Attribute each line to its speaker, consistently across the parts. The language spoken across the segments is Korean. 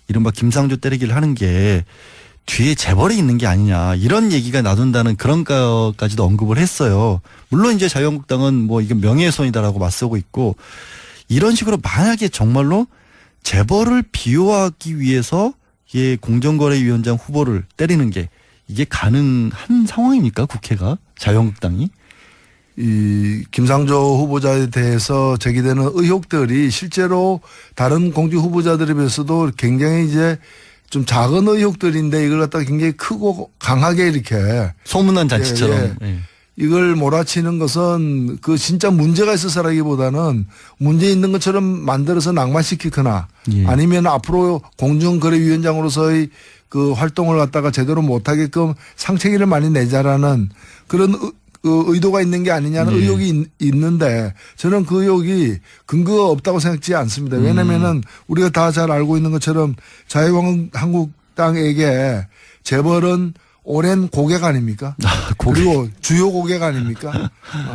Speaker 1: 이른바 김상조 때리기를 하는 게 뒤에 재벌이 있는 게 아니냐 이런 얘기가 나돈다는 그런 것까지도 언급을 했어요. 물론 이제 자유한국당은 뭐 이게 명예훼손이다라고 맞서고 있고 이런 식으로 만약에 정말로 재벌을 비호하기 위해서 공정거래위원장 후보를 때리는 게 이게 가능한 상황입니까? 국회가 자유한국당이?
Speaker 2: 이 김상조 후보자에 대해서 제기되는 의혹들이 실제로 다른 공직 후보자들에 비해서도 굉장히 이제 좀 작은 의혹들인데 이걸 갖다가 굉장히 크고 강하게 이렇게
Speaker 1: 소문난 잔치처럼
Speaker 2: 이걸 몰아치는 것은 그 진짜 문제가 있어서라기보다는 문제 있는 것처럼 만들어서 낙마시키거나 아니면 앞으로 공정거래위원장으로서의 그 활동을 갖다가 제대로 못하게끔 상체기를 많이 내자라는 그런 의도가 있는 게 아니냐는 의혹이 있는데 저는 그 의혹이 근거가 없다고 생각지 않습니다. 왜냐면은 우리가 다 잘 알고 있는 것처럼 자유한국당에게 재벌은 오랜 고객 아닙니까? 그리고 주요 고객 아닙니까?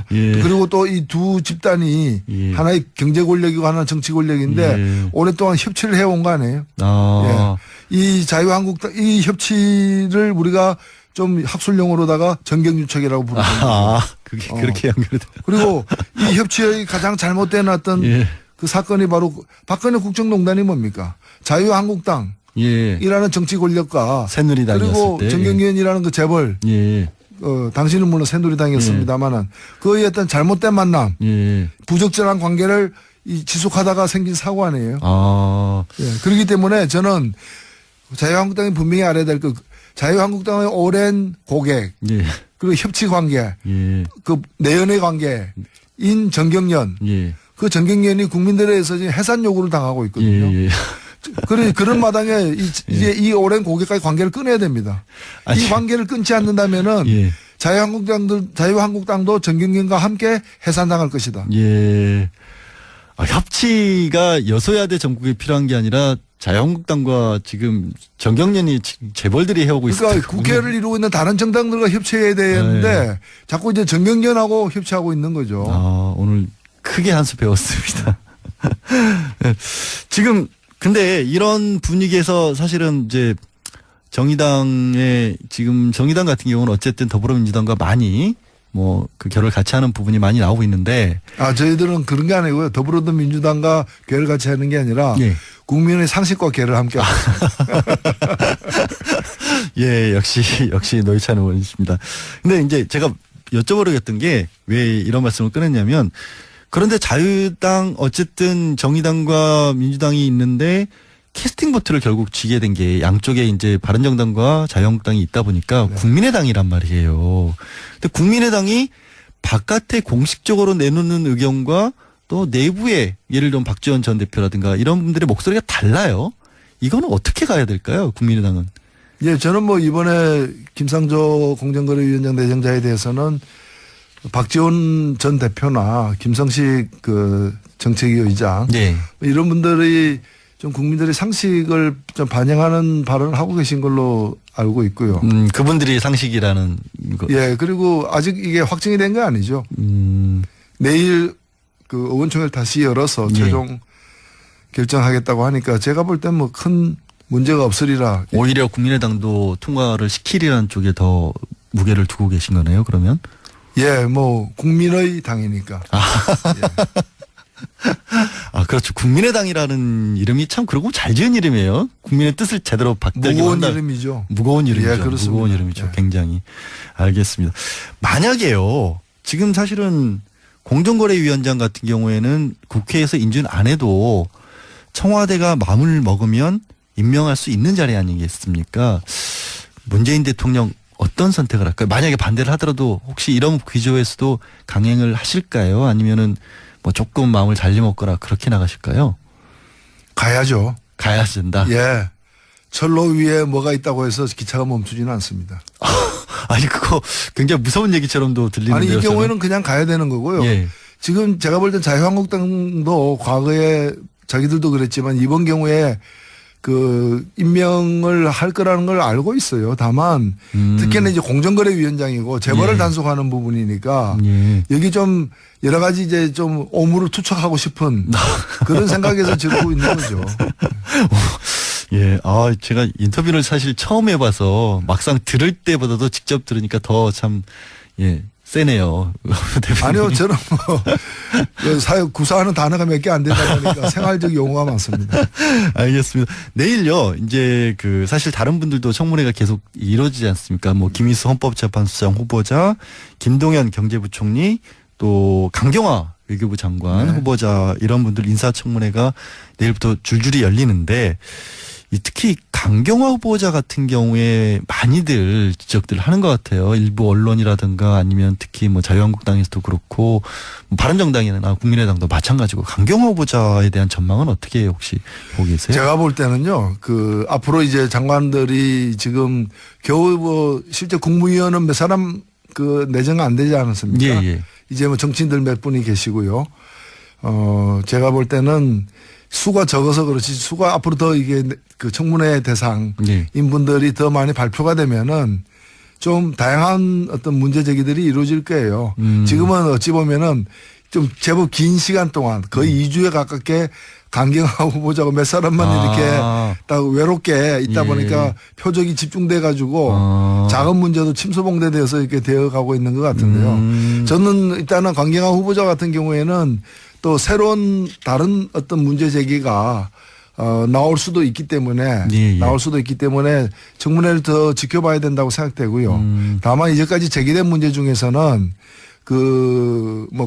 Speaker 2: 그리고 또 이 두 집단이 하나의 경제 권력이고 하나는 정치 권력인데 오랫동안 협치를 해온 거 아니에요? 이 자유한국당 이 협치를 우리가 좀 학술용어로다가 정경유착이라고 부르죠.
Speaker 1: 그게 그렇게 연결이 돼요.
Speaker 2: 그리고 이 협치의 가장 잘못된 어떤 그 사건이 바로 박근혜 국정농단이 뭡니까? 자유한국당. 이라는 정치 권력과 그리고 정경련이라는 그 재벌 당신은 물론 새누리당이었습니다만은 그의 어떤 잘못된 만남 부적절한 관계를 지속하다가 생긴 사고 아니에요. 그렇기 때문에 저는 자유한국당이 분명히 알아야 될 그 자유한국당의 오랜 고객 그리고 협치 관계 그 내연의 관계인 정경련 그 정경련이 국민들에 의해서 해산 요구를 당하고 있거든요. 그런 마당에 이제 이 오랜 고객과의 관계를 끊어야 됩니다. 이 관계를 끊지 않는다면은 자유한국당도 정경련과 함께 해산당할 것이다.
Speaker 1: 협치가 여소야대 전국에 필요한 게 아니라 자유한국당과 지금 정경련이 재벌들이 해오고 있습니다.
Speaker 2: 그러니까 국회를 이루고 있는 다른 정당들과 협치해야 되는데 자꾸 이제 정경련하고 협치하고 있는 거죠.
Speaker 1: 오늘 크게 한 수 배웠습니다. 지금 근데 이런 분위기에서 사실은 이제 정의당 같은 경우는 어쨌든 더불어민주당과 많이 뭐 그 결을 같이 하는 부분이 많이 나오고 있는데.
Speaker 2: 저희들은 그런 게 아니고요. 더불어민주당과 결을 같이 하는 게 아니라 국민의 상식과 결을 함께 하고 있습니다.
Speaker 1: 역시 노회찬 의원이십니다. 근데 이제 제가 여쭤보려겠던 게 왜 이런 말씀을 꺼냈냐면 그런데 자유당 어쨌든 정의당과 민주당이 있는데 캐스팅 보트를 결국 쥐게 된 게 양쪽에 이제 바른정당과 자유한국당이 있다 보니까 국민의당이란 말이에요. 근데 국민의당이 바깥에 공식적으로 내놓는 의견과 또 내부에 예를 들면 박지원 전 대표라든가 이런 분들의 목소리가 달라요. 이거는 어떻게 가야 될까요? 국민의당은.
Speaker 2: 저는 뭐 이번에 김상조 공정거래위원장 내정자에 대해서는 박지원 전 대표나 김성식 그 정책위 의장 이런 분들이 좀 국민들의 상식을 좀 반영하는 발언을 하고 계신 걸로 알고 있고요.
Speaker 1: 그분들이 상식이라는 거.
Speaker 2: 그리고 아직 이게 확정이 된 건 아니죠. 내일 그 의원총회를 다시 열어서 최종 결정하겠다고 하니까 제가 볼 땐 뭐 큰 문제가 없으리라.
Speaker 1: 오히려 국민의당도 통과를 시키려는 쪽에 더 무게를 두고 계신 거네요, 그러면?
Speaker 2: 뭐 국민의 당이니까.
Speaker 1: 그렇죠. 국민의당이라는 이름이 참 그러고 잘 지은 이름이에요. 국민의 뜻을 제대로 받들기
Speaker 2: 무거운 이름이죠.
Speaker 1: 무거운 이름이죠.
Speaker 2: 그렇습니다.
Speaker 1: 무거운 이름이죠. 굉장히. 알겠습니다. 만약에요. 지금 사실은 공정거래위원장 같은 경우에는 국회에서 인준 안 해도 청와대가 마음을 먹으면 임명할 수 있는 자리 아니겠습니까? 문재인 대통령 어떤 선택을 할까요? 만약에 반대를 하더라도 혹시 이런 기조에서도 강행을 하실까요? 아니면은 뭐 조금 마음을 잘리 먹거나 그렇게 나가실까요?
Speaker 2: 가야죠.
Speaker 1: 가야 된다.
Speaker 2: 철로 위에 뭐가 있다고 해서 기차가 멈추지는 않습니다.
Speaker 1: 아니 그거 굉장히 무서운 얘기처럼도 들리는데요.
Speaker 2: 이 경우에는 그냥 가야 되는 거고요. 지금 제가 볼 땐 자유한국당도 과거에 자기들도 그랬지만 이번 경우에 그 임명을 할 거라는 걸 알고 있어요. 다만 특히나 이제 공정거래위원장이고 재벌을 단속하는 부분이니까 여기 좀 여러 가지 이제 좀 오물을 투척하고 싶은 그런 생각에서 지르고 있는 거죠.
Speaker 1: 예, 제가 인터뷰를 사실 처음 해봐서 막상 들을 때보다도 직접 들으니까 더 참, 예, 세네요.
Speaker 2: 아니요, 저는 구사하는 단어가 몇 개 안 되다 보니까 생활적 용어가 많습니다.
Speaker 1: 알겠습니다. 내일요, 이제 사실 다른 분들도 청문회가 계속 이루어지지 않습니까? 뭐, 김희수 헌법재판소장 후보자, 김동연 경제부총리, 또 강경화 외교부 장관
Speaker 2: 네.
Speaker 1: 후보자 이런 분들 인사청문회가 내일부터 줄줄이 열리는데 특히 강경화 후보자 같은 경우에 많이들 지적들 하는 것 같아요. 일부 언론이라든가 아니면 특히 뭐 자유한국당에서도 그렇고 뭐 바른정당이나 국민의당도 마찬가지고 강경화 후보자에 대한 전망은 어떻게 혹시 보고 계세요?
Speaker 2: 제가 볼 때는요. 앞으로 이제 장관들이 지금 겨우 실제 국무위원은 몇 사람 내정 안 되지 않았습니까?
Speaker 1: 예.
Speaker 2: 이제 뭐 정치인들 몇 분이 계시고요. 제가 볼 때는 수가 적어서 그렇지 수가 앞으로 더 이게 청문회 대상인 분들이 더 많이 발표가 되면은 좀 다양한 어떤 문제 제기들이 이루어질 거예요. 지금은 어찌 보면은 좀 제법 긴 시간 동안 거의 2주에 가깝게 강경화 후보자고 몇 사람만 이렇게 딱 외롭게 있다 보니까 표적이 집중돼 가지고 작은 문제도 침소봉대되어서 이렇게 되어가고 있는 것 같은데요. 저는 일단은 강경화 후보자 같은 경우에는 또 새로운 다른 어떤 문제 제기가 나올 수도 있기 때문에 청문회를 더 지켜봐야 된다고 생각되고요. 다만 이제까지 제기된 문제 중에서는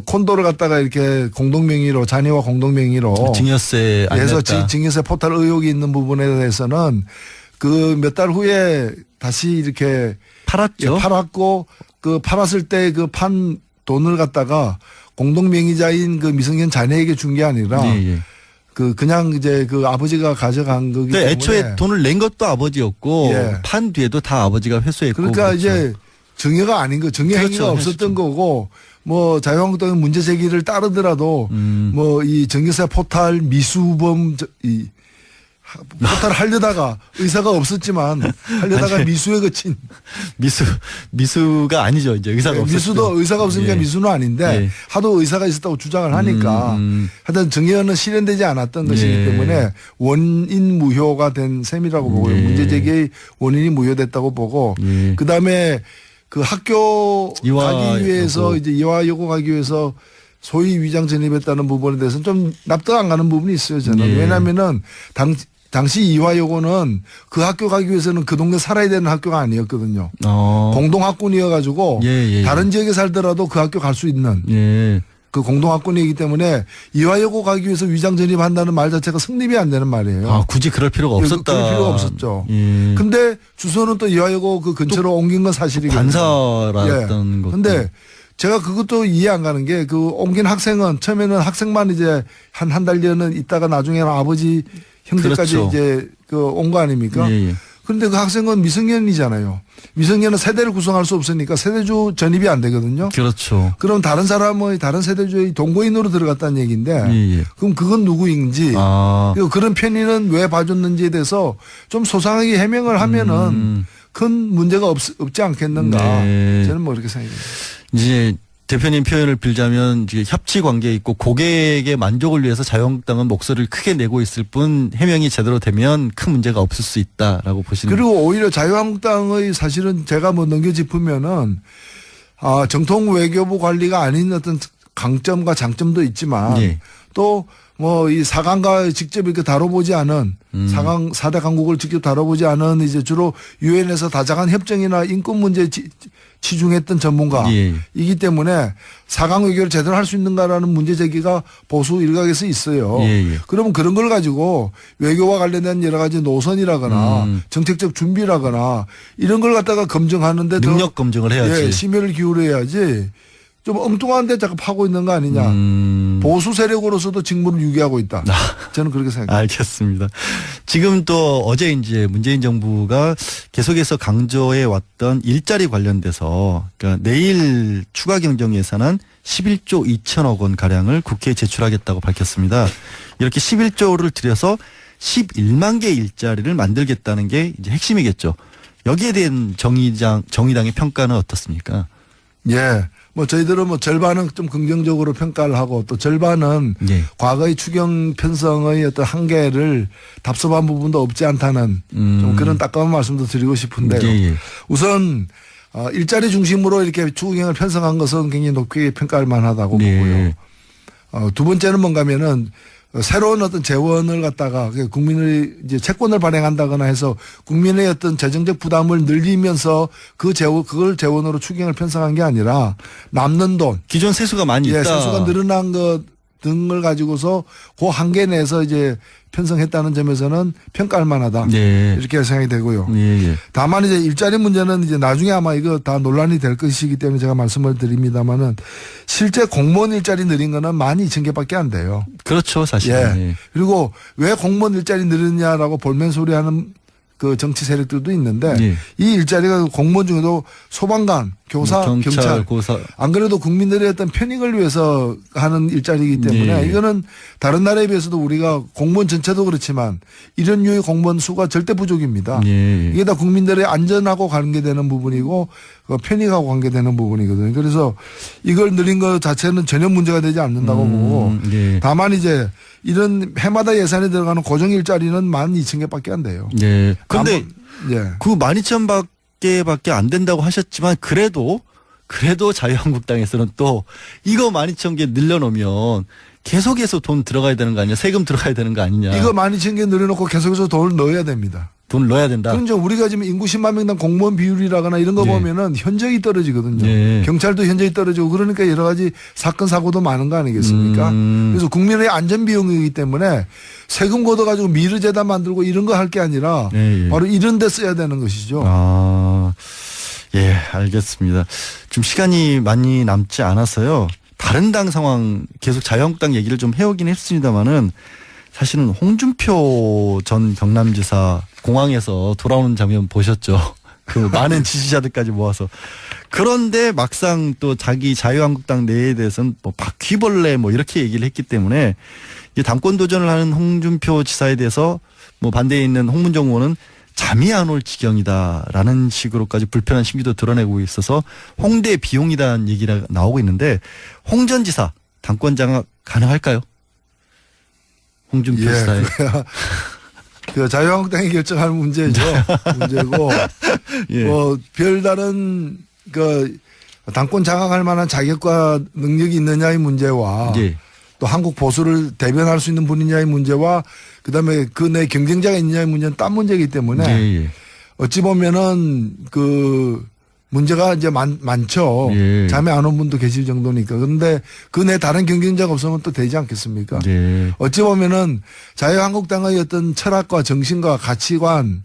Speaker 2: 콘도를 갖다가 이렇게 공동명의로 자녀와 공동명의로
Speaker 1: 증여세 안
Speaker 2: 해서
Speaker 1: 냈다.
Speaker 2: 증여세 포탈 의혹이 있는 부분에 대해서는 몇 달 후에 다시 이렇게
Speaker 1: 팔았죠.
Speaker 2: 팔았고 팔았을 때 판 돈을 갖다가 공동명의자인 미성년 자녀에게 준 게 아니라 그냥 이제 아버지가 가져간 거기 때문에
Speaker 1: 애초에 돈을 낸 것도 아버지였고 판 뒤에도 다 아버지가 회수했고
Speaker 2: 그러니까
Speaker 1: 그렇죠.
Speaker 2: 이제 증여가 아닌 거 증여 행위가 없었던 거고 뭐 자유한국당의 문제 제기를 따르더라도 뭐 이 증여세 포탈 미수범 포탈을 하려다가 의사가 없었지만 하려다가 미수에 그친
Speaker 1: 미수가 아니죠. 이제 의사가 없었죠.
Speaker 2: 미수도 의사가 없으니까 미수는 아닌데 하도 의사가 있었다고 주장을 하니까 하여튼 증여는 실현되지 않았던 것이기 때문에 원인 무효가 된 셈이라고 보고요. 문제 제기의 원인이 무효됐다고 보고 그다음에 학교 가기 위해서 이제 이화 여고 가기 위해서 소위 위장 전입했다는 부분에 대해서는 좀 납득 안 가는 부분이 있어요. 저는 왜냐하면은 당시 이화여고는 그 학교 가기 위해서는 그 동네 살아야 되는 학교가 아니었거든요. 공동학군이어가지고 다른 지역에 살더라도 그 학교 갈 수 있는 그 공동학군이기 때문에 이화여고 가기 위해서 위장 전입한다는 말 자체가 성립이 안 되는 말이에요.
Speaker 1: 굳이 그럴 필요가 없었다.
Speaker 2: 그럴 필요가 없었죠. 근데 주소는 또 이화여고 근처로 옮긴 건 사실이거든요.
Speaker 1: 반사라던 것.
Speaker 2: 근데 제가 그것도 이해 안 가는 게 옮긴 학생은 처음에는 학생만 이제 한 달여는 있다가 나중에는 아버지 형제까지
Speaker 1: 그렇죠.
Speaker 2: 이제 온 거 아닙니까? 그런데 그 학생은 미성년이잖아요. 미성년은 세대를 구성할 수 없으니까 세대주 전입이 안 되거든요.
Speaker 1: 그렇죠.
Speaker 2: 그럼 다른 사람의 다른 세대주의 동거인으로 들어갔다는 얘기인데 그럼 그건 누구인지 그리고 그런 편의는 왜 봐줬는지에 대해서 좀 소상하게 해명을 하면은 큰 문제가 없지 않겠는가. 저는 뭐 그렇게 생각합니다.
Speaker 1: 이제 대표님 표현을 빌자면 이제 협치 관계에 있고 고객의 만족을 위해서 자유한국당은 목소리를 크게 내고 있을 뿐 해명이 제대로 되면 큰 문제가 없을 수 있다라고 보시는.
Speaker 2: 그리고 오히려 자유한국당의 사실은 제가 뭐 넘겨짚으면은 정통 외교부 관리가 아닌 어떤 강점과 장점도 있지만 또 뭐 이 사강과 직접 이렇게 다뤄보지 않은 4대 강국을 직접 다뤄보지 않은 이제 주로 유엔에서 다자간 협정이나 인권 문제에 치중했던 전문가이기 때문에 4강 외교를 제대로 할 수 있는가라는 문제 제기가 보수 일각에서 있어요. 그러면 그런 걸 가지고 외교와 관련된 여러 가지 노선이라거나 정책적 준비라거나 이런 걸 갖다가 검증하는데
Speaker 1: 능력 검증을 해야지.
Speaker 2: 심혈을 기울여야지. 좀 엉뚱한 데 자꾸 파고 있는 거 아니냐. 보수 세력으로서도 직무를 유기하고 있다. 저는 그렇게 생각합니다.
Speaker 1: 알겠습니다. 지금 또 어제 이제 문재인 정부가 계속해서 강조해 왔던 일자리 관련돼서 그러니까 내일 추가 경정 예산안 11조 2천억 원 가량을 국회에 제출하겠다고 밝혔습니다. 이렇게 11조를 들여서 11만 개 일자리를 만들겠다는 게 이제 핵심이겠죠. 여기에 대한 정의당의 평가는 어떻습니까?
Speaker 2: 뭐 저희들은 뭐 절반은 좀 긍정적으로 평가를 하고 또 절반은
Speaker 1: 예.
Speaker 2: 과거의 추경 편성의 어떤 한계를 답습한 부분도 없지 않다는 좀 그런 따끔한 말씀도 드리고 싶은데요.
Speaker 1: 예.
Speaker 2: 우선 일자리 중심으로 이렇게 추경을 편성한 것은 굉장히 높게 평가할 만하다고
Speaker 1: 예.
Speaker 2: 보고요. 두 번째는 뭔가면은 새로운 어떤 재원을 갖다가 국민의 이제 채권을 발행한다거나 해서 국민의 어떤 재정적 부담을 늘리면서 그걸 재원으로 추경을 편성한 게 아니라 남는 돈.
Speaker 1: 기존 세수가 많이 있다.
Speaker 2: 세수가 늘어난 것 등을 가지고서 그 한계 내에서 이제 편성했다는 점에서는 평가할 만하다.
Speaker 1: 네.
Speaker 2: 이렇게 생각이 되고요.
Speaker 1: 네.
Speaker 2: 다만 이제 일자리 문제는 이제 나중에 아마 이거 다 논란이 될 것이기 때문에 제가 말씀을 드립니다만은 실제 공무원 일자리 늘린 거는 12,000개밖에 안 돼요.
Speaker 1: 그렇죠, 사실.
Speaker 2: 예.
Speaker 1: 네.
Speaker 2: 그리고 왜 공무원 일자리 늘리냐라고 볼멘 소리하는 그 정치 세력들도 있는데
Speaker 1: 예.
Speaker 2: 이 일자리가 공무원 중에도 소방관, 교사, 경찰
Speaker 1: 고사.
Speaker 2: 안 그래도 국민들의 어떤 편익을 위해서 하는 일자리이기 때문에
Speaker 1: 예.
Speaker 2: 이거는 다른 나라에 비해서도 우리가 공무원 전체도 그렇지만 이런 류의 공무원 수가 절대 부족입니다.
Speaker 1: 예.
Speaker 2: 이게 다 국민들의 안전하고 관계되는 부분이고 편익하고 관계되는 부분이거든요. 그래서 이걸 늘린 것 자체는 전혀 문제가 되지 않는다고 보고
Speaker 1: 예.
Speaker 2: 다만 이제 이런 해마다 예산에 들어가는 고정 일자리는 12,000개밖에 안 돼요.
Speaker 1: 네. 근데
Speaker 2: 예.
Speaker 1: 그 12,000개밖에 안 된다고 하셨지만 그래도 자유한국당에서는 또 이거 12,000개 늘려놓으면 계속해서 돈 들어가야 되는 거 아니냐, 세금 들어가야 되는 거 아니냐.
Speaker 2: 이거 12,000개 늘려놓고 계속해서 돈을 넣어야 됩니다.
Speaker 1: 돈을 넣어야 된다.
Speaker 2: 그런데 우리가 지금 인구 10만 명당 공무원 비율이라거나 이런 거
Speaker 1: 네.
Speaker 2: 보면은 현저히 떨어지거든요.
Speaker 1: 네.
Speaker 2: 경찰도 현저히 떨어지고 그러니까 여러 가지 사건 사고도 많은 거 아니겠습니까? 그래서 국민의 안전 비용이기 때문에 세금 걷어가지고 미르재단 만들고 이런 거 할 게 아니라
Speaker 1: 네.
Speaker 2: 바로 이런 데 써야 되는 것이죠.
Speaker 1: 아, 예, 알겠습니다. 좀 시간이 많이 남지 않아서요. 다른 당 상황 계속 자유한국당 얘기를 좀 해오긴 했습니다만은 사실은 홍준표 전 경남지사 공항에서 돌아오는 장면 보셨죠? 그 많은 지지자들까지 모아서. 그런데 막상 또 자기 자유한국당 내에 대해서는 뭐 바퀴벌레 뭐 이렇게 얘기를 했기 때문에 이제 당권 도전을 하는 홍준표 지사에 대해서 뭐 반대에 있는 홍문정 의원은 잠이 안 올 지경이다라는 식으로까지 불편한 심기도 드러내고 있어서 홍대 비용이다는 얘기가 나오고 있는데 홍 전 지사 당권 장악 가능할까요? 홍준표 지사의.
Speaker 2: 그 자유한국당이 결정할 문제죠. 문제고
Speaker 1: 예.
Speaker 2: 뭐 별다른 그 당권 장악할 만한 자격과 능력이 있느냐의 문제와
Speaker 1: 예.
Speaker 2: 또 한국 보수를 대변할 수 있는 분이냐의 문제와 그다음에 그 내 경쟁자가 있느냐의 문제는 딴 문제이기 때문에
Speaker 1: 예.
Speaker 2: 어찌 보면은 그 문제가 이제 많죠.
Speaker 1: 예.
Speaker 2: 잠이 안 온 분도 계실 정도니까. 그런데 그 내 다른 경쟁자가 없으면 또 되지 않겠습니까?
Speaker 1: 예.
Speaker 2: 어찌 보면은 자유한국당의 어떤 철학과 정신과 가치관,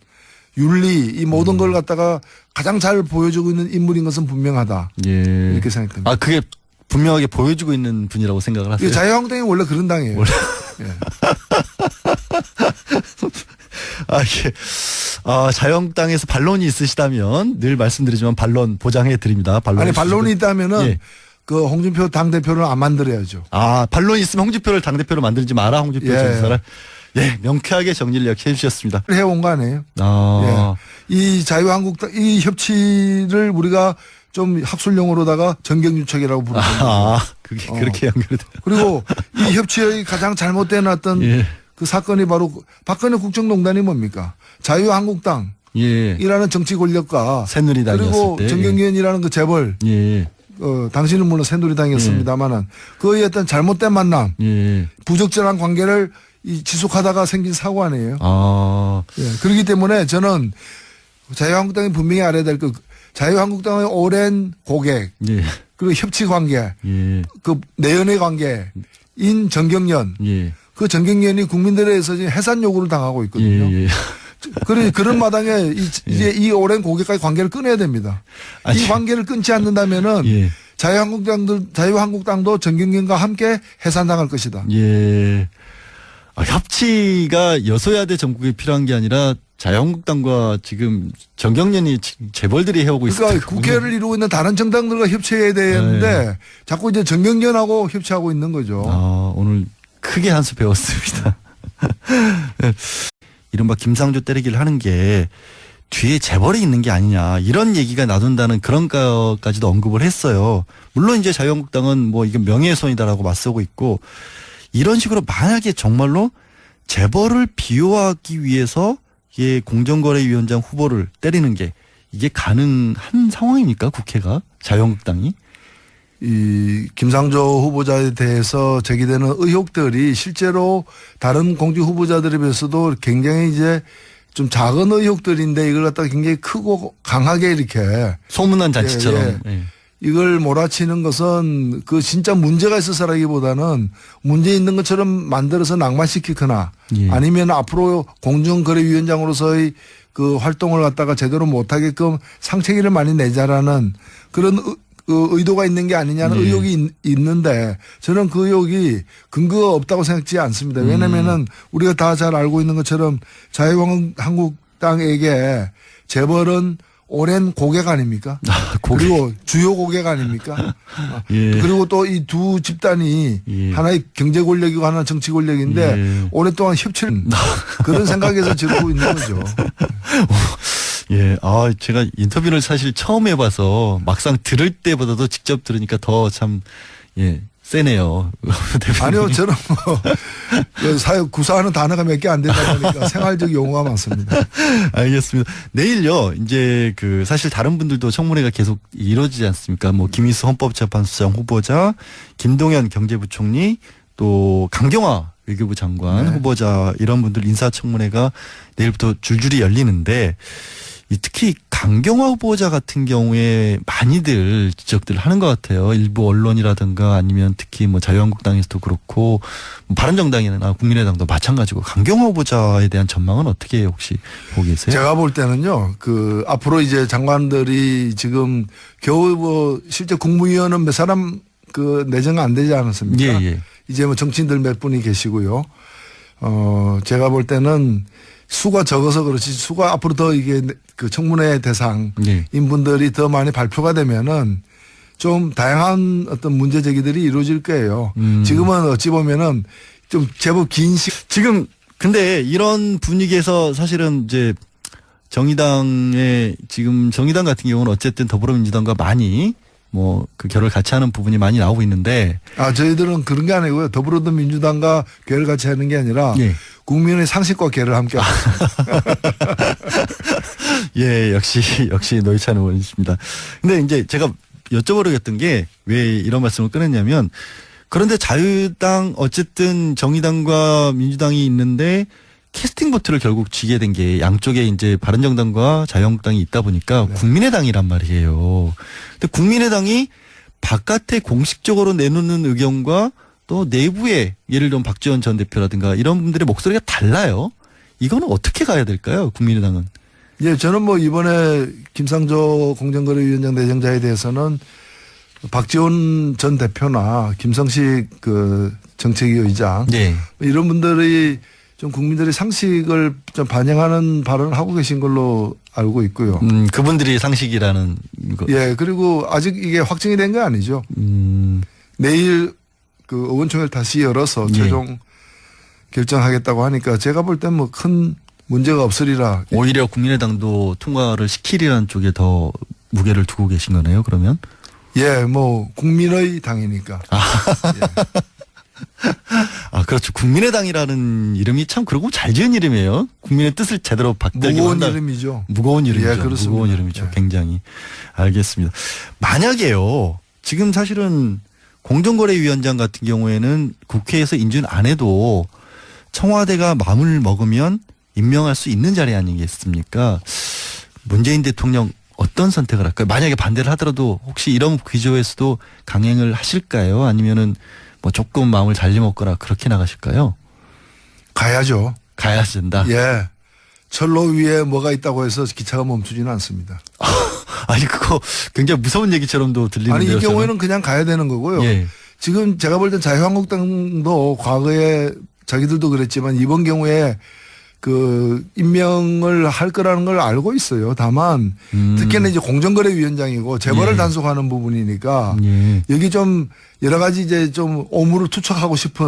Speaker 2: 윤리 이 모든 걸 갖다가 가장 잘 보여주고 있는 인물인 것은 분명하다.
Speaker 1: 예.
Speaker 2: 이렇게 생각됩니다.
Speaker 1: 아, 그게 분명하게 보여주고 있는 분이라고 생각을 하세요?
Speaker 2: 자유한국당이 원래 그런 당이에요. 예.
Speaker 1: 아, 예. 자유한국당에서 반론이 있으시다면 늘 말씀드리지만 반론 보장해 드립니다.
Speaker 2: 아니, 반론이 있다면은
Speaker 1: 예.
Speaker 2: 그 홍준표 당대표를 안 만들어야죠.
Speaker 1: 아, 반론이 있으면 홍준표를 당대표로 만들지 마라, 홍준표 전 지사를. 예, 명쾌하게 정리를 이렇게 해주셨습니다.
Speaker 2: 해온 거 아니에요?
Speaker 1: 아.
Speaker 2: 예. 이 자유한국당, 이 협치를 우리가 좀 학술용어로다가 정경유착이라고 부르죠.
Speaker 1: 그게 그렇게 연결이 돼요.
Speaker 2: 그리고 이 협치의 가장 잘못된 어떤
Speaker 1: 예.
Speaker 2: 그 사건이 바로 박근혜 국정농단이 뭡니까? 자유한국당이라는 정치 권력과
Speaker 1: 새누리당이었을
Speaker 2: 그리고
Speaker 1: 때.
Speaker 2: 정경련이라는 그 재벌.
Speaker 1: 예.
Speaker 2: 당신은 물론 새누리당이었습니다만은 그의 어떤 잘못된 만남,
Speaker 1: 예.
Speaker 2: 부적절한 관계를 지속하다가 생긴 사고 아니에요.
Speaker 1: 예.
Speaker 2: 그렇기 때문에 저는 자유한국당이 분명히 알아야 될 그 자유한국당의 오랜 고객,
Speaker 1: 예.
Speaker 2: 그리고 협치 관계,
Speaker 1: 예.
Speaker 2: 그 내연의 관계인 정경련,
Speaker 1: 예.
Speaker 2: 그 정경련이 국민들에 의해서 지금 해산 요구를 당하고 있거든요.
Speaker 1: 예.
Speaker 2: 그런 마당에 이제 이 오랜 고객과의 관계를 끊어야 됩니다. 이 관계를 끊지 않는다면은
Speaker 1: 예.
Speaker 2: 자유한국당도 정경련과 함께 해산당할 것이다.
Speaker 1: 예. 협치가 여소야대 정국에 필요한 게 아니라 자유한국당과 지금 정경련이 재벌들이 해오고 있습니다.
Speaker 2: 그러니까 국회를 이루고 있는 다른 정당들과 협치해야 되는데 자꾸 이제 정경련하고 협치하고 있는 거죠.
Speaker 1: 오늘 크게 한 수 배웠습니다. 이른바 김상조 때리기를 하는 게 뒤에 재벌이 있는 게 아니냐 이런 얘기가 나돈다는 그런 것까지도 언급을 했어요. 물론 이제 자유한국당은 뭐 이건 명예훼손이다라고 맞서고 있고 이런 식으로 만약에 정말로 재벌을 비호하기 위해서 이게 공정거래위원장 후보를 때리는 게 이게 가능한 상황입니까? 국회가 자유한국당이?
Speaker 2: 이 김상조 후보자에 대해서 제기되는 의혹들이 실제로 다른 공직 후보자들에 비해서도 굉장히 이제 좀 작은 의혹들인데 이걸 갖다가 굉장히 크고 강하게 이렇게
Speaker 1: 소문난 잔치처럼
Speaker 2: 이걸 몰아치는 것은 그 진짜 문제가 있어서라기보다는 문제 있는 것처럼 만들어서 낭만시키거나 아니면 앞으로 공정거래위원장으로서의 그 활동을 갖다가 제대로 못하게끔 상체기를 많이 내자라는 그런 의도가 있는 게 아니냐는 의혹이 있는데 저는 그 의혹이 근거가 없다고 생각지 않습니다. 왜냐면은 우리가 다 잘 알고 있는 것처럼 자유한국당에게 재벌은 오랜 고객 아닙니까? 그리고 주요 고객 아닙니까? 그리고 또 이 두 집단이 하나의 경제 권력이고 하나는 정치 권력인데 오랫동안 협치를 그런 생각에서 지르고 있는 거죠.
Speaker 1: 예, 제가 인터뷰를 사실 처음 해봐서 막상 들을 때보다도 직접 들으니까 더 참, 세네요.
Speaker 2: 아니요, 저는 구사하는 단어가 몇 개 안 되다 보니까 생활적 용어가 많습니다.
Speaker 1: 알겠습니다. 내일요, 이제 사실 다른 분들도 청문회가 계속 이루어지지 않습니까? 뭐, 김희수 헌법재판소장 후보자, 김동연 경제부총리, 또 강경화 외교부 장관 후보자 이런 분들 인사청문회가 내일부터 줄줄이 열리는데 특히 강경화 후보자 같은 경우에 많이들 지적들을 하는 것 같아요. 일부 언론이라든가 아니면 특히 뭐 자유한국당에서도 그렇고 바른정당이나 국민의당도 마찬가지고 강경화 후보자에 대한 전망은 어떻게 혹시 보고 계세요?
Speaker 2: 제가 볼 때는요. 앞으로 이제 장관들이 지금 겨우 뭐 실제 국무위원은 몇 사람 내정 안 되지 않았습니까? 이제 뭐 정치인들 몇 분이 계시고요. 제가 볼 때는 수가 적어서 그렇지 수가 앞으로 더 이게 청문회 대상인 분들이 더 많이 발표가 되면은 좀 다양한 어떤 문제 제기들이 이루어질 거예요. 지금은 어찌 보면은 좀 제법 긴
Speaker 1: 지금 근데 이런 분위기에서 사실은 이제 정의당 같은 경우는 어쨌든 더불어민주당과 많이 결을 같이 하는 부분이 많이 나오고 있는데.
Speaker 2: 저희들은 그런 게 아니고요. 더불어민주당과 결을 같이 하는 게 아니라 국민의 상식과 결을 함께 하고
Speaker 1: 예, 역시 노회찬 의원이십니다. 근데 이제 제가 여쭤보려겠던 게 왜 이런 말씀을 꺼냈냐면 그런데 자유당 어쨌든 정의당과 민주당이 있는데 캐스팅 보트를 결국 쥐게 된 게 양쪽에 이제 바른정당과 자유한국당이 있다 보니까 국민의당이란 말이에요. 근데 국민의당이 바깥에 공식적으로 내놓는 의견과 또 내부에 예를 들면 박지원 전 대표라든가 이런 분들의 목소리가 달라요. 이거는 어떻게 가야 될까요? 국민의당은.
Speaker 2: 예, 저는 이번에 김상조 공정거래위원장 내정자에 대해서는 박지원 전 대표나 김성식 정책위 의장 이런 분들이 좀 국민들의 상식을 좀 반영하는 발언을 하고 계신 걸로 알고 있고요.
Speaker 1: 그분들이 상식이라는 거.
Speaker 2: 예, 그리고 아직 이게 확정이 된 건 아니죠. 내일 의원총회를 다시 열어서 최종 결정하겠다고 하니까 제가 볼 땐 큰 문제가 없으리라.
Speaker 1: 오히려 국민의당도 통과를 시키리라는 쪽에 더 무게를 두고 계신 거네요, 그러면?
Speaker 2: 예, 국민의 당이니까.
Speaker 1: 그렇죠. 국민의당이라는 이름이 참 그러고 잘 지은 이름이에요. 국민의 뜻을 제대로 받들기
Speaker 2: 무거운 이름이죠.
Speaker 1: 무거운 이름이죠.
Speaker 2: 예, 그렇습니다.
Speaker 1: 무거운 이름이죠. 굉장히. 알겠습니다. 만약에요. 지금 사실은 공정거래위원장 같은 경우에는 국회에서 인준 안 해도 청와대가 마음을 먹으면 임명할 수 있는 자리 아니겠습니까? 문재인 대통령 어떤 선택을 할까요? 만약에 반대를 하더라도 혹시 이런 기조에서도 강행을 하실까요? 아니면은 조금 마음을 잘리 먹거나 그렇게 나가실까요?
Speaker 2: 가야죠.
Speaker 1: 가야 된다.
Speaker 2: 예. 철로 위에 뭐가 있다고 해서 기차가 멈추지는 않습니다.
Speaker 1: 아니 그거 굉장히 무서운 얘기처럼도 들리는데요.
Speaker 2: 이 경우에는 그냥 가야 되는 거고요. 지금 제가 볼 땐 자유한국당도 과거에 자기들도 그랬지만 이번 경우에 임명을 할 거라는 걸 알고 있어요. 다만 특히나 이제 공정거래위원장이고 재벌을 단속하는 부분이니까 여기 좀 여러 가지 이제 좀 오물을 투척하고 싶은